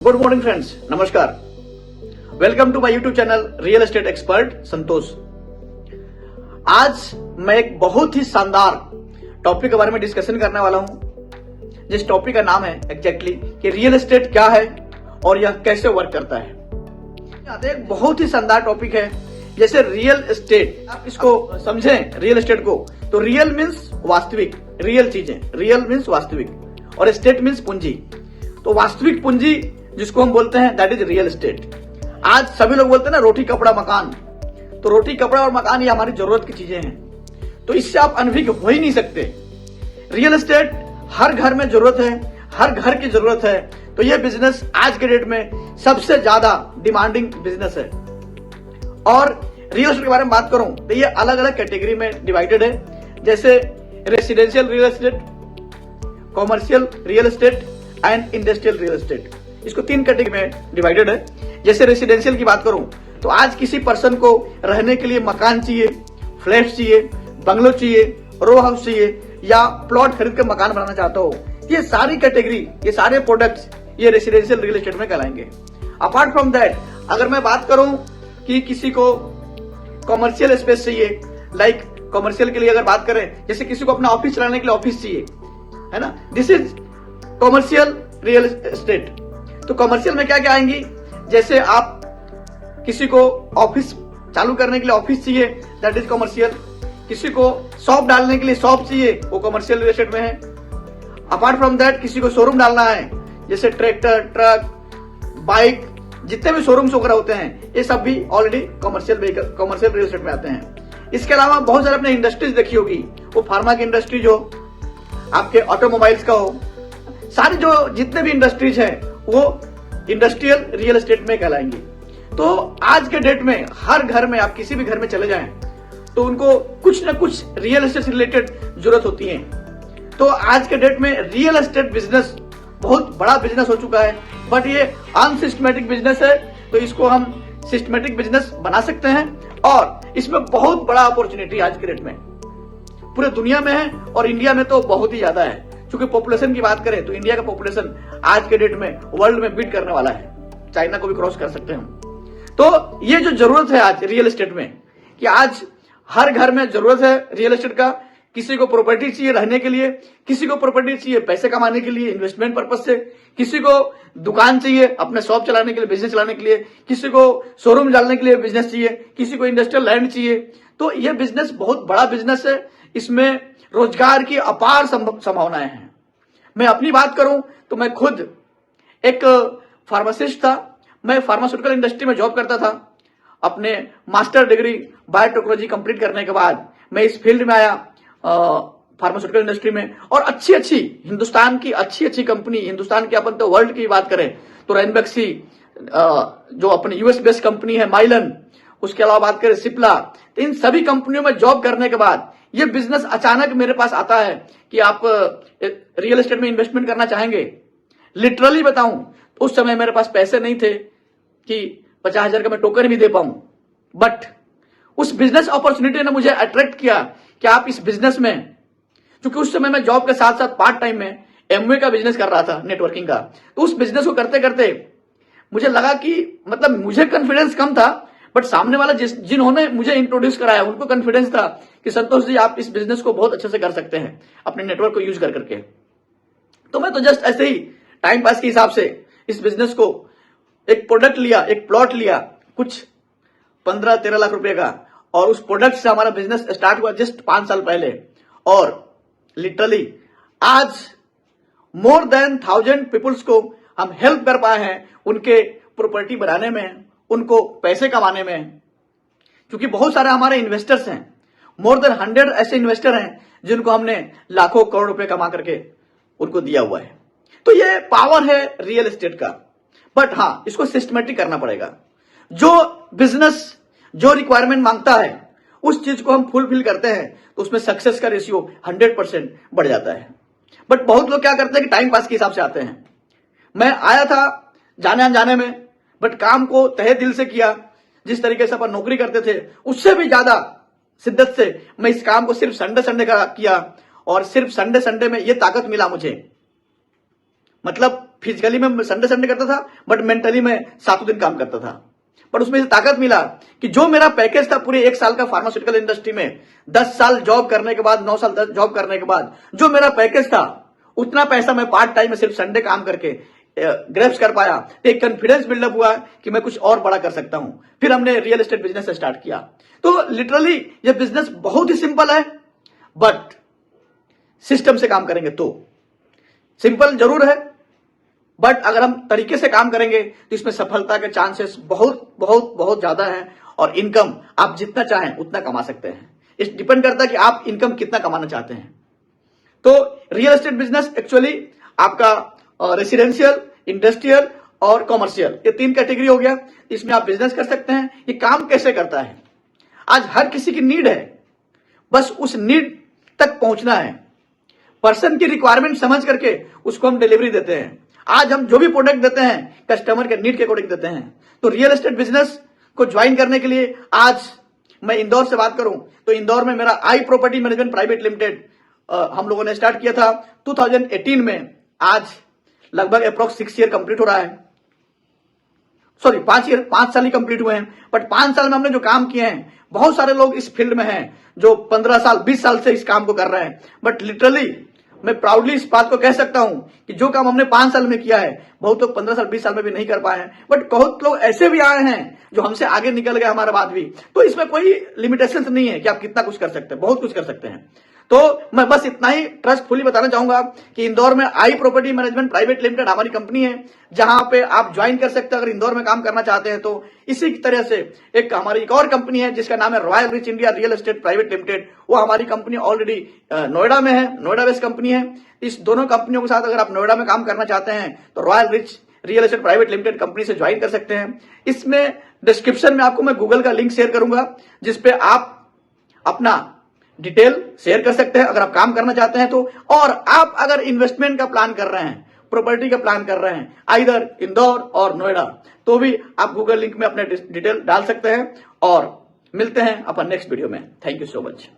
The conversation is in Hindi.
गुड मॉर्निंग फ्रेंड्स, नमस्कार। Welcome to my YouTube channel real estate expert Santosh. आज मैं एक बहुत ही शानदार टॉपिक के बारे में डिस्कशन करने वाला हूं, जिस टॉपिक का नाम है एग्जैक्टली कि रियल एस्टेट क्या है और यह कैसे वर्क करता है। एक बहुत ही शानदार टॉपिक है। जैसे रियल एस्टेट, आप इसको समझें रियल एस्टेट को, तो रियल मीन्स वास्तविक, रियल चीजें, रियल मीन्स वास्तविक, और एस्टेट मीन्स पूंजी। तो वास्तविक पूंजी जिसको हम बोलते हैं दैट इज रियल एस्टेट। आज सभी लोग बोलते हैं ना रोटी कपड़ा मकान, तो रोटी कपड़ा और मकान ये हमारी जरूरत की चीजें हैं, तो इससे आप अनभिज्ञ हो ही नहीं सकते। रियल एस्टेट हर घर में जरूरत है, हर घर की जरूरत है। तो ये बिजनेस आज के डेट में सबसे ज्यादा डिमांडिंग बिजनेस है। और रियल एस्टेट के बारे में बात करूं तो ये अलग अलग कैटेगरी में डिवाइडेड है, जैसे residential real estate, commercial real estate and industrial real estate. इसको 3 कैटेगरी में डिवाइडेड है। जैसे रेसिडेंशियल की बात करूं तो आज किसी पर्सन को रहने के लिए मकान चाहिए, फ्लैट चाहिए, बंगलो चाहिए, रो हाउस चाहिए, या प्लॉट खरीद कर मकान बनाना चाहता हो, ये सारी कैटेगरी, ये सारे प्रोडक्ट्स ये रेसिडेंशियल रियल एस्टेट में कहलाएंगे। अपार्ट फ्रॉम दैट, अगर मैं बात करूं कि किसी को कॉमर्शियल स्पेस चाहिए, लाइक कॉमर्शियल के लिए अगर बात करें, जैसे किसी को अपना ऑफिस चलाने के लिए ऑफिस चाहिए, है ना, this is commercial real estate. तो कॉमर्शियल में क्या क्या आएंगी, जैसे आप किसी को ऑफिस चालू करने के लिए ऑफिस चाहिए, दैट इज कॉमर्शियल। किसी को शॉप डालने के लिए शॉप चाहिए, वो कॉमर्शियल रियल एस्टेट में है। अपार्ट फ्रॉम दैट, किसी को शोरूम डालना है, जैसे ट्रैक्टर, ट्रक, बाइक, जितने भी शोरूम्स वगैरह होते हैं, ये सब भी ऑलरेडी कॉमर्शियल रियल एस्टेट में आते हैं। इसके अलावा बहुत सारे अपने इंडस्ट्रीज देखी होगी, वो फार्मा की इंडस्ट्री जो आपके ऑटोमोबाइल्स का हो, सारी जो जितने भी इंडस्ट्रीज हैं वो इंडस्ट्रियल रियल एस्टेट में कहलाएंगी। तो आज के डेट में हर घर में, आप किसी भी घर में चले जाएं तो उनको कुछ ना कुछ रियल एस्टेट से रिलेटेड जरूरत होती है। तो आज के डेट में रियल एस्टेट बिजनेस बहुत बड़ा बिजनेस हो चुका है, बट ये अनसिस्टमेटिक बिजनेस है। तो इसको हम सिस्टमेटिक बिजनेस बना सकते हैं, और इसमें बहुत बड़ा अपॉर्चुनिटी आज के डेट में पूरे दुनिया में है, और इंडिया में तो बहुत ही ज्यादा है। क्योंकि पॉपुलेशन की बात करें तो इंडिया का पॉपुलेशन आज के डेट में वर्ल्ड में बीट करने वाला है, चाइना को भी क्रॉस कर सकते हैं हम। तो ये जो जरूरत है आज रियल एस्टेट में, कि आज हर घर में जरूरत है रियल एस्टेट का। किसी को प्रॉपर्टी चाहिए रहने के लिए, किसी को प्रॉपर्टी चाहिए पैसे कमाने के लिए, इन्वेस्टमेंट पर्पज से, किसी को दुकान चाहिए अपने शॉप चलाने के लिए, बिजनेस चलाने के लिए, किसी को शोरूम डालने के लिए बिजनेस चाहिए, किसी को इंडस्ट्रियल लैंड चाहिए। तो ये बिजनेस बहुत बड़ा बिजनेस है, इसमें रोजगार की अपार संभावनाएं हैं। मैं अपनी बात करूं तो मैं खुद एक फार्मासिस्ट था। मैं फार्मास्यूटिकल इंडस्ट्री में जॉब करता था। अपने मास्टर डिग्री बायोटेक्नोलॉजी कंप्लीट करने के बाद मैं इस फील्ड में आया, फार्मास्यूटिकल इंडस्ट्री में। और अच्छी हिंदुस्तान की अच्छी कंपनी, हिंदुस्तान की अपन तो वर्ल्ड की बात करें तो रैनबैक्सी, जो अपनी यूएस बेस्ड कंपनी है माइलन, उसके अलावा बात करें सिप्ला, तो इन सभी कंपनियों में जॉब करने के बाद ये बिजनेस अचानक मेरे पास आता है कि आप रियल एस्टेट में इन्वेस्टमेंट करना चाहेंगे। लिटरली बताऊं, उस समय मेरे पास पैसे नहीं थे कि 50,000 का मैं टोकन भी दे पाऊं, बट उस बिजनेस अपॉर्चुनिटी ने मुझे अट्रैक्ट किया कि आप इस बिजनेस में, क्योंकि उस समय मैं जॉब के साथ साथ पार्ट टाइम में एमवे का बिजनेस कर रहा था, नेटवर्किंग का। तो उस बिजनेस को करते करते मुझे लगा कि मतलब मुझे कॉन्फिडेंस कम था, बट सामने वाला जिन्होंने मुझे इंट्रोड्यूस कराया उनको कॉन्फिडेंस था कि संतोष जी आप इस बिजनेस को बहुत अच्छे से कर सकते हैं अपने नेटवर्क को यूज कर करके। तो मैं तो जस्ट ऐसे ही टाइम पास के हिसाब से इस बिजनेस को, एक प्रोडक्ट लिया, एक प्लॉट लिया, कुछ 15-13 लाख रुपए का, और उस प्रोडक्ट से हमारा बिजनेस स्टार्ट हुआ जस्ट 5 साल पहले। और लिटरली आज मोर देन 1000 पीपुल्स को हम हेल्प कर पाए हैं उनके प्रॉपर्टी बनाने में, उनको पैसे कमाने में। क्योंकि बहुत सारे हमारे इन्वेस्टर्स हैं, मोर देन 100 ऐसे इन्वेस्टर हैं जिनको हमने लाखों करोड़ रुपए कमा करके उनको दिया हुआ है। तो ये पावर है रियल एस्टेट का। बट हाँ, इसको सिस्टमेटिक करना पड़ेगा। जो बिजनेस जो रिक्वायरमेंट मांगता है उस चीज को हम फुलफिल करते हैं तो उसमें सक्सेस का रेशियो 100% बढ़ जाता है। बट बहुत लोग क्या करते हैं कि टाइम पास के हिसाब से आते हैं। मैं आया था जाने अनजाने में, बट काम को तहे दिल से किया। जिस तरीके से अपन नौकरी करते थे उससे भी ज्यादा शिद्दत से मैं इस काम को सिर्फ संडे का किया, और सिर्फ संडे में ये ताकत मिला मुझे। मतलब फिजिकली मैं संडे करता था, बट मेंटली मैं 7 दिन काम करता था। पर उसमें से ताकत मिला कि जो मेरा पैकेज था पूरे 1 साल का फार्मास्यूटिकल इंडस्ट्री में, 10 साल जॉब करने के बाद, 9 साल जॉब करने के बाद जो मेरा पैकेज था, उतना पैसा मैं पार्ट टाइम में सिर्फ संडे काम करके ग्रैब्स कर पाया। एक कॉन्फिडेंस बिल्डअप हुआ कि मैं कुछ और बड़ा कर सकता हूं। फिर हमने रियल एस्टेट बिजनेस स्टार्ट किया। तो लिटरली ये बिजनेस बहुत ही सिंपल है, बट सिस्टम से काम करेंगे तो सिंपल जरूर है, बट अगर हम तरीके से काम करेंगे तो इसमें सफलता के चांसेस बहुत बहुत बहुत ज्यादा हैं, और इनकम आप जितना चाहें उतना कमा सकते हैं। इस डिपेंड करता है कि आप इनकम कितना कमाना चाहते हैं। तो रियल एस्टेट बिजनेस एक्चुअली आपका रेसिडेंशियल, इंडस्ट्रियल और कॉमर्शियल, ये 3 कैटेगरी हो गया। इसमें आप बिजनेस कर सकते हैं। ये काम कैसे करता है? आज हर किसी की नीड है, बस उस नीड तक पहुंचना है। पर्सन की रिक्वायरमेंट समझ करके उसको हम डिलीवरी देते हैं। आज हम जो भी प्रोडक्ट देते हैं कस्टमर के नीड के अकॉर्डिंग देते हैं। तो रियल एस्टेट बिजनेस को ज्वाइन करने के लिए आज मैं इंदौर से बात करूं तो इंदौर में मेरा आई प्रॉपर्टी मैनेजमेंट प्राइवेट लिमिटेड हम लोगों ने स्टार्ट किया था 2018 में। आज लगभग अप्रोक्स 6 ईयर कंप्लीट हो रहा है, सॉरी 5 साल ही कंप्लीट हुए हैं। बट 5 साल में हमने जो काम किए हैं, बहुत सारे लोग इस फील्ड में हैं जो 15 साल 20 साल से इस काम को कर रहे हैं। बट लिटरली मैं प्राउडली इस बात को कह सकता हूं कि जो काम हमने 5 साल में किया है, बहुत लोग 15 साल 20 साल में भी नहीं कर पाए हैं। बट बहुत लोग ऐसे भी आए हैं जो हमसे आगे निकल गए हमारे बाद भी। तो इसमें कोई लिमिटेशन नहीं है कि आप कितना कुछ कर सकते हैं, बहुत कुछ कर सकते हैं। तो मैं बस इतना ही ट्रस्टफुली बताना चाहूंगा कि इंदौर में आई प्रॉपर्टी मैनेजमेंट प्राइवेट लिमिटेड हमारी कंपनी है, जहां पे आप ज्वाइन कर सकते हैं अगर इंदौर में काम करना चाहते हैं तो। इसी तरह से हमारी एक और कंपनी है जिसका नाम है royal rich India real estate private limited. वो हमारी कंपनी ऑलरेडी नोएडा में है, नोएडा बेस्ड कंपनी है। इस दोनों कंपनियों के साथ अगर आप नोएडा में काम करना चाहते हैं तो royal rich real estate private limited company से ज्वाइन कर सकते हैं। इसमें डिस्क्रिप्शन में आपको मैं गूगल का लिंक शेयर करूंगा, जिसपे आप अपना डिटेल शेयर कर सकते हैं अगर आप काम करना चाहते हैं तो। और आप अगर इन्वेस्टमेंट का प्लान कर रहे हैं, प्रॉपर्टी का प्लान कर रहे हैं, आइदर इंदौर और नोएडा, तो भी आप गूगल लिंक में अपने डिटेल डाल सकते हैं। और मिलते हैं अपन नेक्स्ट वीडियो में। Thank you so much.